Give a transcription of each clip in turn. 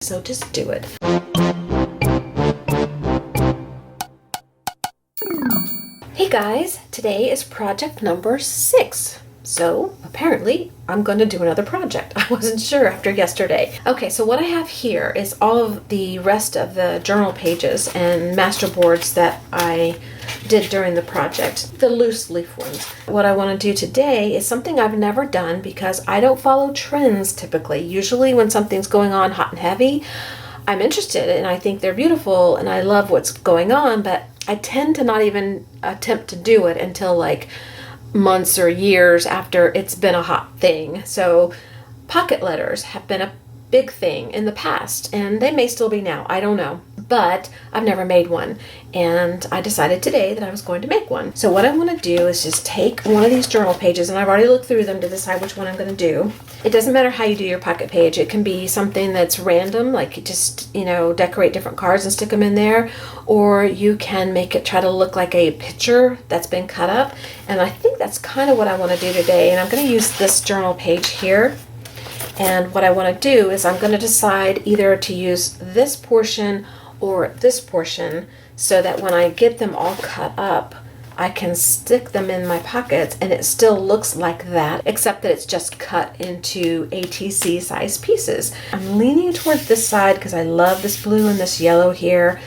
so just do it. Hey guys, today is project number 6. So apparently I'm going to do another project. I wasn't sure after yesterday. Okay, so what I have here is all of the rest of the journal pages and master boards that I did during the project, the loose leaf ones. What I want to do today is something I've never done because I don't follow trends typically. Usually when something's going on hot and heavy, I'm interested and I think they're beautiful and I love what's going on, but I tend to not even attempt to do it until like months or years after it's been a hot thing. So pocket letters have been a big thing in the past and they may still be now, I don't know, but I've never made one and I decided today that I was going to make one. So what I want to do is just take one of these journal pages, and I've already looked through them to decide which one I'm going to do. It doesn't matter how you do your pocket page. It can be something that's random, like you just, decorate different cards and stick them in there, or you can make it try to look like a picture that's been cut up, and I think that's kind of what I want to do today. And I'm going to use this journal page here. And what I want to do is I'm going to decide either to use this portion or this portion so that when I get them all cut up, I can stick them in my pockets and it still looks like that, except that it's just cut into ATC size pieces. I'm leaning toward this side because I love this blue and this yellow here.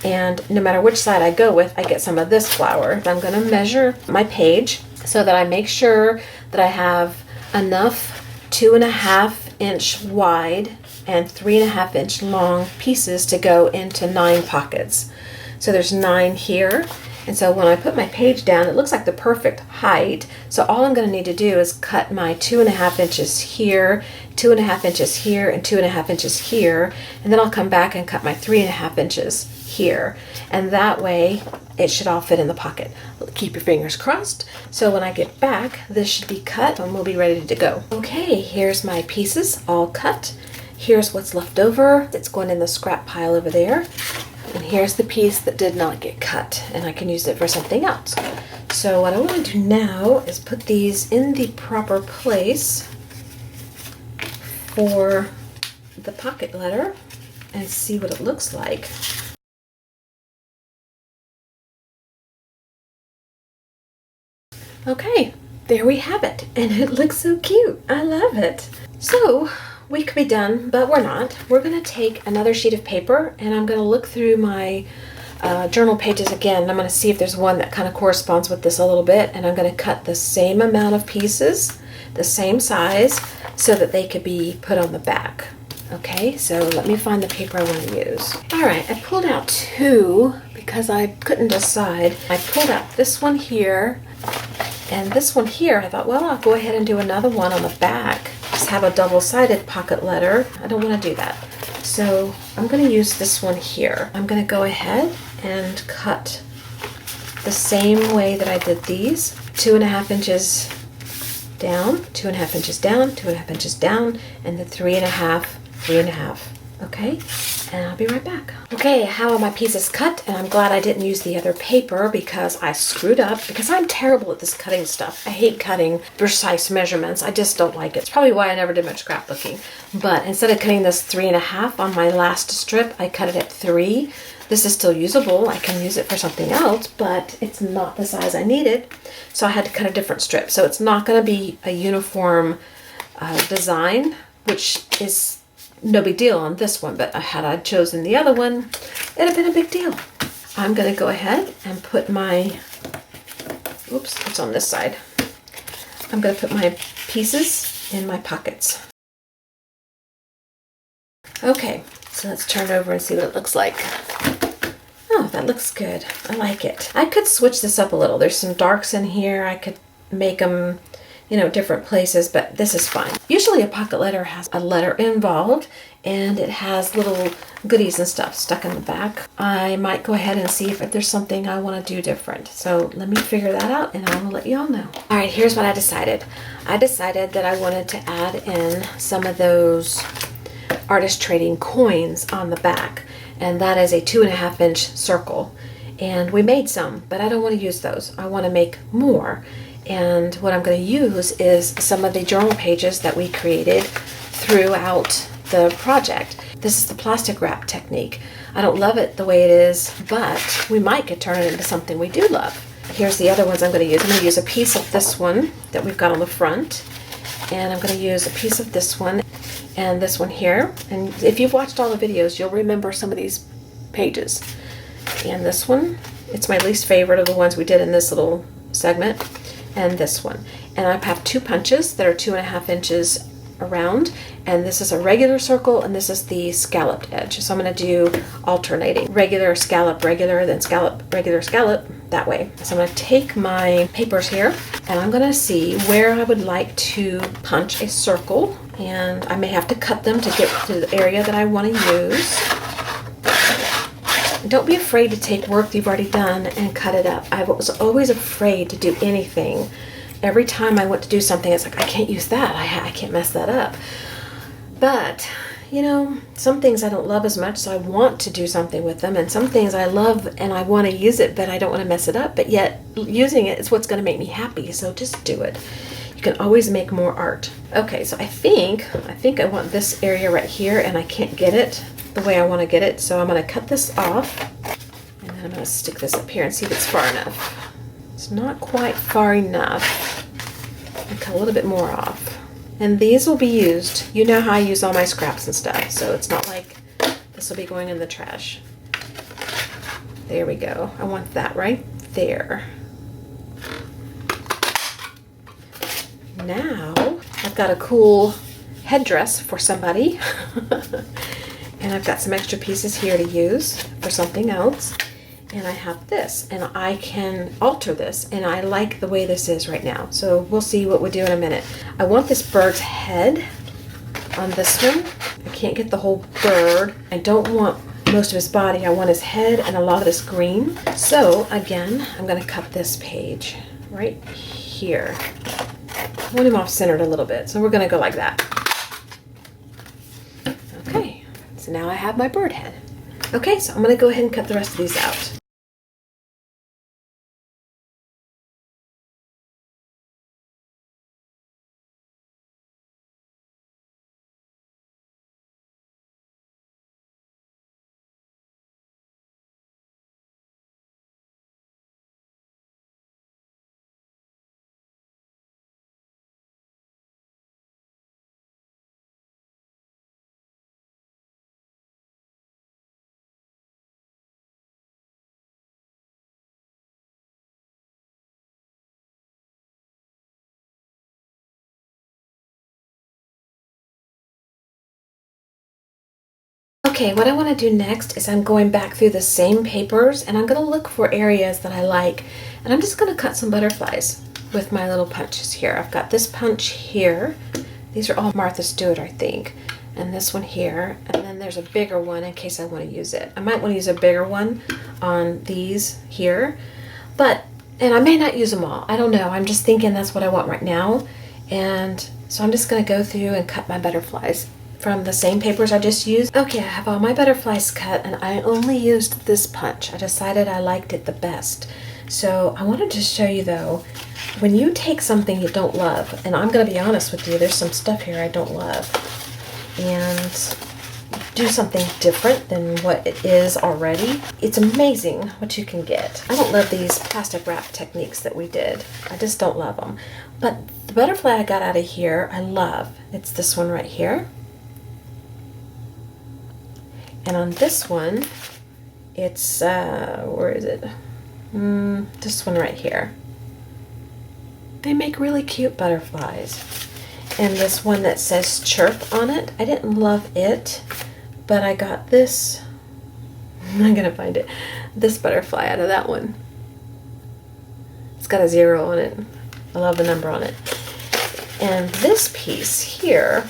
And no matter which side I go with, I get some of this flower. I'm going to measure my page so that I make sure that I have enough 2.5-inch wide and 3.5-inch long pieces to go into 9 pockets. So there's 9 here. And so when I put my page down, it looks like the perfect height. So all I'm going to need to do is cut my 2.5 inches here, 2.5 inches here, and 2.5 inches here. And then I'll come back and cut my 3.5 inches here. And that way it should all fit in the pocket. Keep your fingers crossed. So when I get back, this should be cut and we'll be ready to go. Okay, here's my pieces all cut. Here's what's left over. It's going in the scrap pile over there. And here's the piece that did not get cut, and I can use it for something else. So what I want to do now is put these in the proper place for the pocket letter and see what it looks like. Okay, there we have it, and it looks so cute. I love it. So we could be done, but we're not. We're going to take another sheet of paper and I'm going to look through my journal pages again. I'm going to see if there's one that kind of corresponds with this a little bit, and I'm going to cut the same amount of pieces, the same size, so that they could be put on the back. Okay, so let me find the paper I want to use. All right, I pulled out 2 because I couldn't decide. I pulled out this one here and this one here. I thought, well, I'll go ahead and do another one on the back. Just have a double-sided pocket letter. I don't want to do that. So I'm going to use this one here. I'm going to go ahead and cut the same way that I did these. 2.5 inches down, 2.5 inches down, 2.5 inches down, and then 3.5, 3.5. Okay, and I'll be right back. Okay, how are my pieces cut? And I'm glad I didn't use the other paper because I screwed up, because I'm terrible at this cutting stuff. I hate cutting precise measurements. I just don't like it. It's probably why I never did much scrapbooking. But instead of cutting this 3.5 on my last strip, I cut it at 3. This is still usable. I can use it for something else, but it's not the size I needed. So I had to cut a different strip. So it's not going to be a uniform design, which is no big deal on this one, but had I chosen the other one, it'd have been a big deal. I'm going to go ahead and put my, oops, it's on this side. I'm going to put my pieces in my pockets. Okay, so let's turn over and see what it looks like. Oh, that looks good. I like it. I could switch this up a little. There's some darks in here. I could make them, different places, but this is fine. Usually a pocket letter has a letter involved and it has little goodies and stuff stuck in the back. I might go ahead and see if there's something I want to do different. So let me figure that out and I will let you all know. All right, here's what I decided. I decided that I wanted to add in some of those artist trading coins on the back, and that is a 2.5-inch circle. And we made some, but I don't want to use those. I want to make more. And what I'm going to use is some of the journal pages that we created throughout the project. This is the plastic wrap technique. I don't love it the way it is, but we might could turn it into something we do love. Here's the other ones I'm going to use. I'm going to use a piece of this one that we've got on the front, and I'm going to use a piece of this one and this one here. And if you've watched all the videos, you'll remember some of these pages. And this one, it's my least favorite of the ones we did in this little segment, and this one. And I have 2 punches that are 2.5 inches around, and this is a regular circle and this is the scalloped edge. So I'm going to do alternating, regular, scallop, regular, then scallop, regular, scallop, that way. So I'm going to take my papers here and I'm going to see where I would like to punch a circle, and I may have to cut them to get to the area that I want to use. Don't be afraid to take work you've already done and cut it up. I was always afraid to do anything. Every time I went to do something, it's like, I can't use that. I can't mess that up. But, you know, some things I don't love as much, so I want to do something with them. And some things I love and I want to use it, but I don't want to mess it up. But yet, using it is what's going to make me happy, so just do it. You can always make more art. Okay, so I think I want this area right here, and I can't get it the way I want to get it. So I'm going to cut this off, and then I'm going to stick this up here and see if it's far enough. It's not quite far enough. I'll cut a little bit more off. And these will be used. You know how I use all my scraps and stuff, so it's not like this will be going in the trash. There we go. I want that right there. Now, I've got a cool headdress for somebody. And I've got some extra pieces here to use for something else. And I have this, and I can alter this, and I like the way this is right now. So we'll see what we do in a minute. I want this bird's head on this one. I can't get the whole bird. I don't want most of his body. I want his head and a lot of this green. So again, I'm going to cut this page right here. I want him off centered a little bit, so we're going to go like that. Okay, so now I have my bird head. Okay, so I'm going to go ahead and cut the rest of these out. Okay, what I want to do next is I'm going back through the same papers and I'm going to look for areas that I like, and I'm just going to cut some butterflies with my little punches here. I've got this punch here. These are all Martha Stewart, I think. And this one here, and then there's a bigger one in case I want to use it. I might want to use a bigger one on these here, and I may not use them all. I don't know. I'm just thinking that's what I want right now. And so I'm just going to go through and cut my butterflies from the same papers I just used. Okay, I have all my butterflies cut, and I only used this punch. I decided I liked it the best. So I wanted to show you though, when you take something you don't love, and I'm going to be honest with you, there's some stuff here I don't love, and do something different than what it is already, it's amazing what you can get. I don't love these plastic wrap techniques that we did. I just don't love them. But the butterfly I got out of here, I love. It's this one right here. And on this one, it's, where is it? This one right here. They make really cute butterflies. And this one that says chirp on it, I didn't love it, but I got this, I'm gonna find it, this butterfly out of that one. It's got a 0 on it. I love the number on it. And this piece here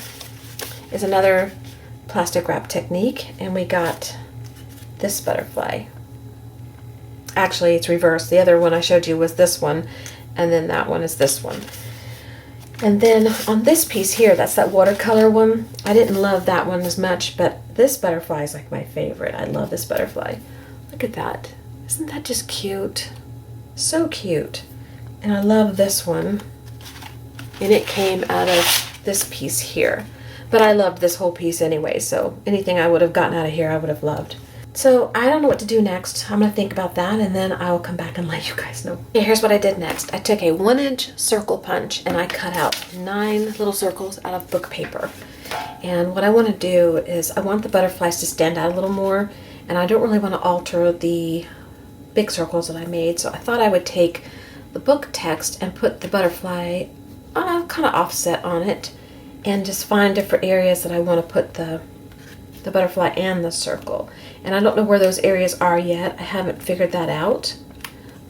is another plastic wrap technique, and we got this butterfly. Actually, it's reversed. The other one I showed you was this one, and then that one is this one. And then on this piece here, that's that watercolor one. I didn't love that one as much, but this butterfly is like my favorite. I love this butterfly. Look at that. Isn't that just cute? So cute. And I love this one. And it came out of this piece here. But I loved this whole piece anyway, so anything I would have gotten out of here I would have loved. So I don't know what to do next. I'm going to think about that, and then I'll come back and let you guys know. Okay, here's what I did next. I took a 1-inch circle punch and I cut out 9 little circles out of book paper. And what I want to do is I want the butterflies to stand out a little more, and I don't really want to alter the big circles that I made. So I thought I would take the book text and put the butterfly kind of offset on it, and just find different areas that I want to put the butterfly and the circle. And I don't know where those areas are yet. I haven't figured that out,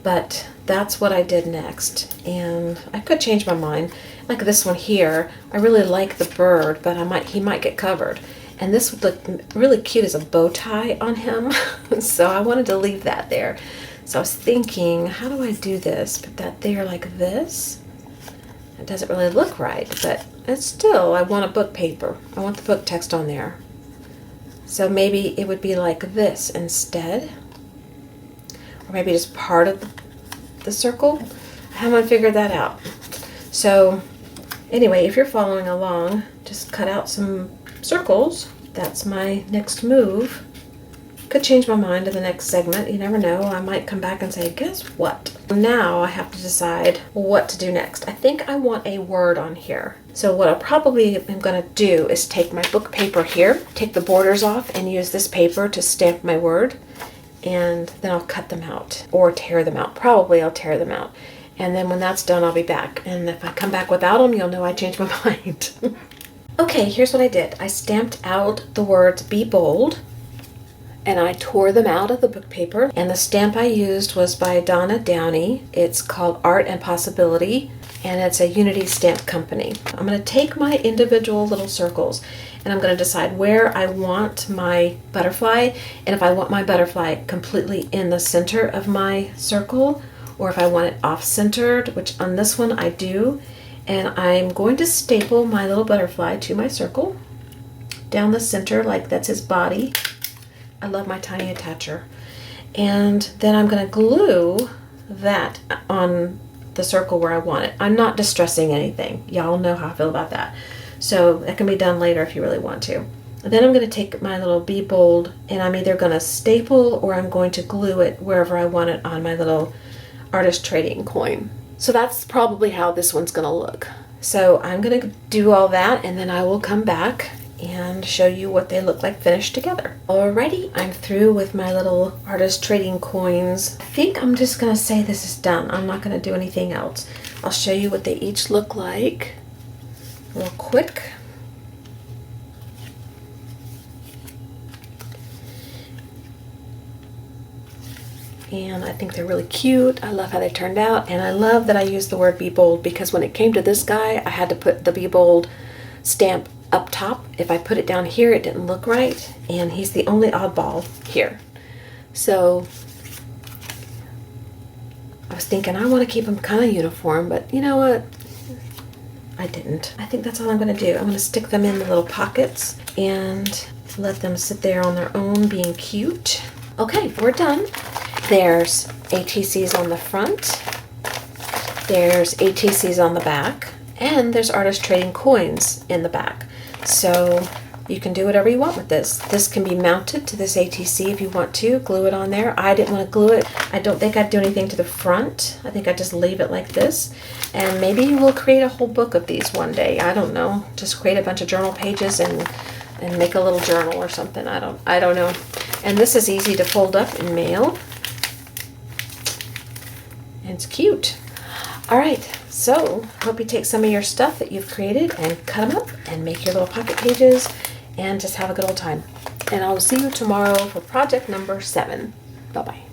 but that's what I did next. And I could change my mind. Like this one here, I really like the bird, but he might get covered. And this would look really cute as a bow tie on him. So I wanted to leave that there. So I was thinking, how do I do this? Put that there like this. It doesn't really look right, but it's still, I want a book paper. I want the book text on there. So maybe it would be like this instead. Or maybe just part of the circle. I haven't figured that out. So anyway, if you're following along, just cut out some circles. That's my next move. Could change my mind in the next segment. You never know. I might come back and say, guess what? Now I have to decide what to do next. I think I want a word on here. So what I probably am going to do is take my book paper here, take the borders off, and use this paper to stamp my word. And then I'll cut them out or tear them out. Probably I'll tear them out. And then when that's done, I'll be back. And if I come back without them, you'll know I changed my mind. Okay, here's what I did. I stamped out the words "Be Bold," and I tore them out of the book paper. And the stamp I used was by Donna Downey. It's called Art and Possibility, and it's a Unity Stamp Company. I'm going to take my individual little circles, and I'm going to decide where I want my butterfly, and if I want my butterfly completely in the center of my circle, or if I want it off-centered, which on this one I do. And I'm going to staple my little butterfly to my circle down the center, like that's his body. I love my tiny attacher. And then I'm going to glue that on the circle where I want it. I'm not distressing anything. Y'all know how I feel about that. So that can be done later if you really want to. And then I'm going to take my little Be Bold, and I'm either going to staple or I'm going to glue it wherever I want it on my little artist trading coin. So that's probably how this one's going to look. So I'm going to do all that, and then I will come back and show you what they look like finished together. Alrighty, I'm through with my little artist trading coins. I think I'm just going to say this is done. I'm not going to do anything else. I'll show you what they each look like real quick. And I think they're really cute. I love how they turned out. And I love that I used the word "Be Bold," because when it came to this guy, I had to put the "Be Bold" stamp up top. If I put it down here, it didn't look right. And he's the only oddball here. So I was thinking I want to keep him kind of uniform, but you know what? I didn't. I think that's all I'm going to do. I'm going to stick them in the little pockets and let them sit there on their own being cute. Okay, we're done. There's ATCs on the front, there's ATCs on the back, and there's artist trading coins in the back. So you can do whatever you want with this. This can be mounted to this ATC if you want to. Glue it on there. I didn't want to glue it. I don't think I'd do anything to the front. I think I'd just leave it like this. And maybe we'll create a whole book of these one day. I don't know. Just create a bunch of journal pages and make a little journal or something. I don't know. And this is easy to fold up and mail. It's cute. All right, so hope you take some of your stuff that you've created and cut them up and make your little pocket pages and just have a good old time. And I'll see you tomorrow for project number 7. Bye-bye.